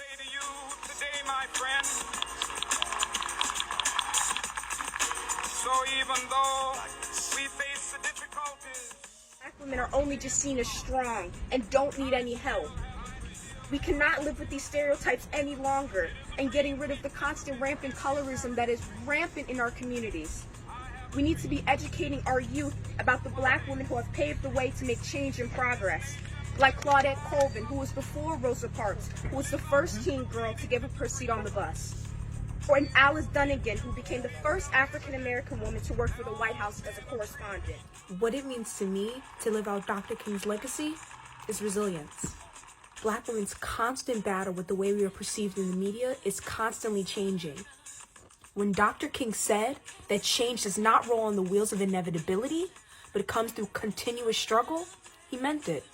say to you today, my friend, so even though we face the difficulties, Black women are only just seen as strong and don't need any help. We cannot live with these stereotypes any longer and getting rid of the constant rampant colorism that is rampant in our communities. We need to be educating our youth about the Black women who have paved the way to make change and progress. Like Claudette Colvin, who was before Rosa Parks, who was the first teen girl to give up her seat on the bus. Or an Alice Dunnigan, who became the first African-American woman to work for the White House as a correspondent. What it means to me to live out Dr. King's legacy is resilience. Black women's constant battle with the way we are perceived in the media is constantly changing. When Dr. King said that change does not roll on the wheels of inevitability, but it comes through continuous struggle, he meant it.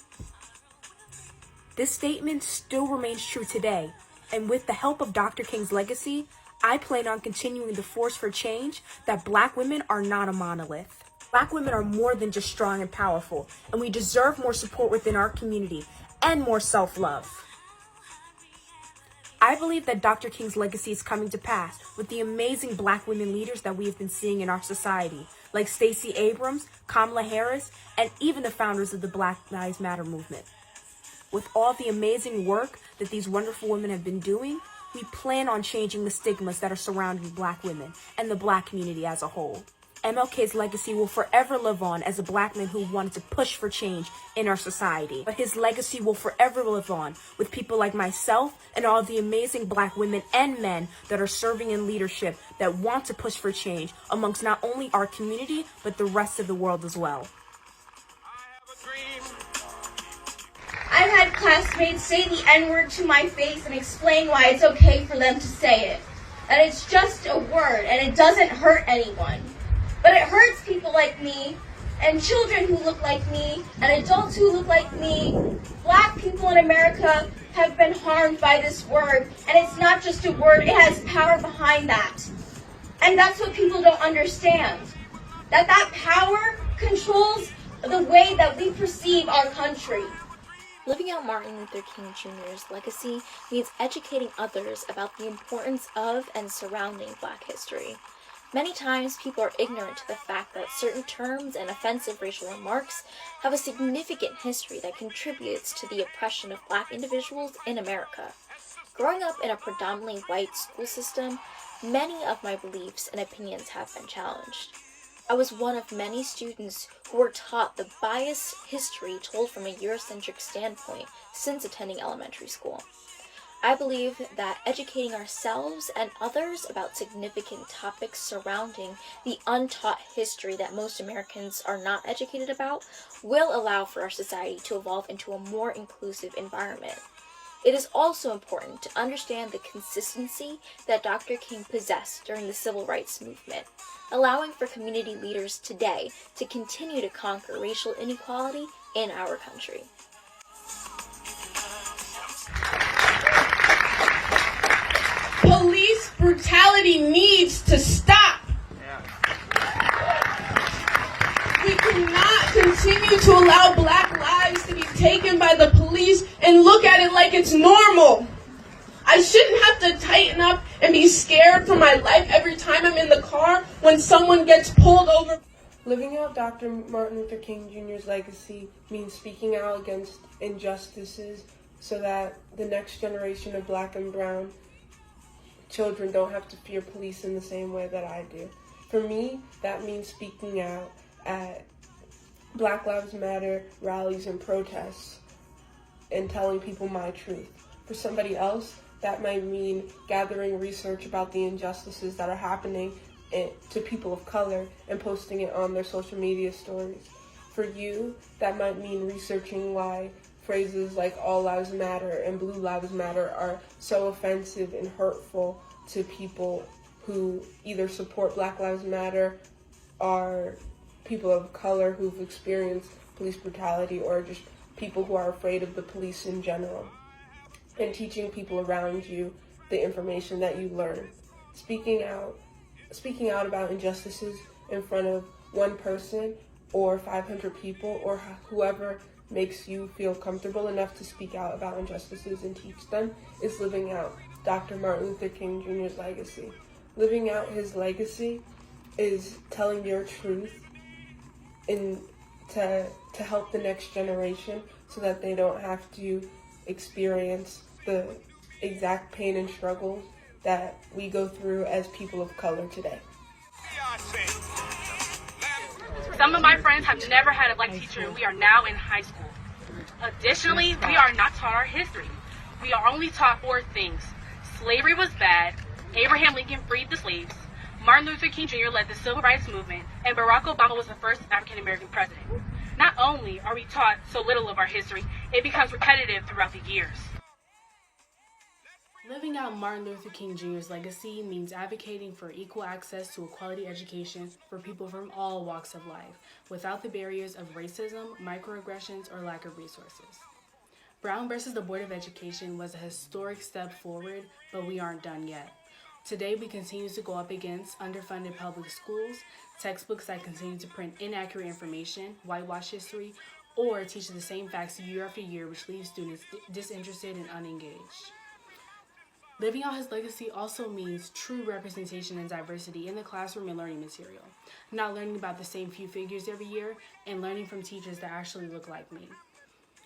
This statement still remains true today, and with the help of Dr. King's legacy, I plan on continuing the force for change that Black women are not a monolith. Black women are more than just strong and powerful, and we deserve more support within our community and more self-love. I believe that Dr. King's legacy is coming to pass with the amazing Black women leaders that we have been seeing in our society, like Stacey Abrams, Kamala Harris, and even the founders of the Black Lives Matter movement. With all the amazing work that these wonderful women have been doing, we plan on changing the stigmas that are surrounding Black women and the Black community as a whole. MLK's legacy will forever live on as a Black man who wanted to push for change in our society. But his legacy will forever live on with people like myself and all the amazing Black women and men that are serving in leadership that want to push for change amongst not only our community, but the rest of the world as well. I've had classmates say the N-word to my face and explain why it's okay for them to say it. That it's just a word and it doesn't hurt anyone. But it hurts people like me, and children who look like me, and adults who look like me. Black people in America have been harmed by this word, and it's not just a word, it has power behind that. And that's what people don't understand. That power controls the way that we perceive our country. Living out Martin Luther King Jr.'s legacy means educating others about the importance of and surrounding Black history. Many times, people are ignorant to the fact that certain terms and offensive racial remarks have a significant history that contributes to the oppression of Black individuals in America. Growing up in a predominantly white school system, many of my beliefs and opinions have been challenged. I was one of many students who were taught the biased history told from a Eurocentric standpoint since attending elementary school. I believe that educating ourselves and others about significant topics surrounding the untaught history that most Americans are not educated about will allow for our society to evolve into a more inclusive environment. It is also important to understand the consistency that Dr. King possessed during the Civil Rights Movement, allowing for community leaders today to continue to conquer racial inequality in our country. Police brutality needs to stop. We cannot continue to allow Black lives to be taken by the police and look at it like it's normal. I shouldn't have to tighten up and be scared for my life every time I'm in the car when someone gets pulled over. Living out Dr. Martin Luther King Jr.'s legacy means speaking out against injustices so that the next generation of Black and brown children don't have to fear police in the same way that I do. For me, that means speaking out at Black Lives Matter rallies and protests and telling people my truth. For somebody else, that might mean gathering research about the injustices that are happening to people of color and posting it on their social media stories. For you, that might mean researching why phrases like all lives matter and blue lives matter are so offensive and hurtful to people who either support Black Lives Matter, are people of color who've experienced police brutality, or just people who are afraid of the police in general. And teaching people around you the information that you learn. Speaking out about injustices in front of one person or 500 people or whoever makes you feel comfortable enough to speak out about injustices and teach them is living out Dr. Martin Luther King Jr.'s legacy. Living out his legacy is telling your truth and to help the next generation so that they don't have to experience the exact pain and struggles that we go through as people of color today. Some of my friends have never had a black teacher, and we are now in high school. Additionally, we are not taught our history. We are only taught 4 things. Slavery was bad, Abraham Lincoln freed the slaves, Martin Luther King Jr. led the Civil Rights Movement, and Barack Obama was the first African American president. Not only are we taught so little of our history, it becomes repetitive throughout the years. Living out Martin Luther King Jr.'s legacy means advocating for equal access to a quality education for people from all walks of life, without the barriers of racism, microaggressions, or lack of resources. Brown versus the Board of Education was a historic step forward, but we aren't done yet. Today, we continue to go up against underfunded public schools, textbooks that continue to print inaccurate information, whitewash history, or teach the same facts year after year, which leaves students disinterested and unengaged. Living out his legacy also means true representation and diversity in the classroom and learning material, not learning about the same few figures every year, and learning from teachers that actually look like me.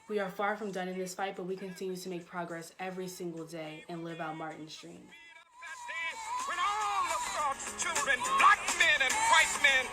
We are far from done in this fight, but we continue to make progress every single day and live out Martin's dream. When all of God's children, black men and white men,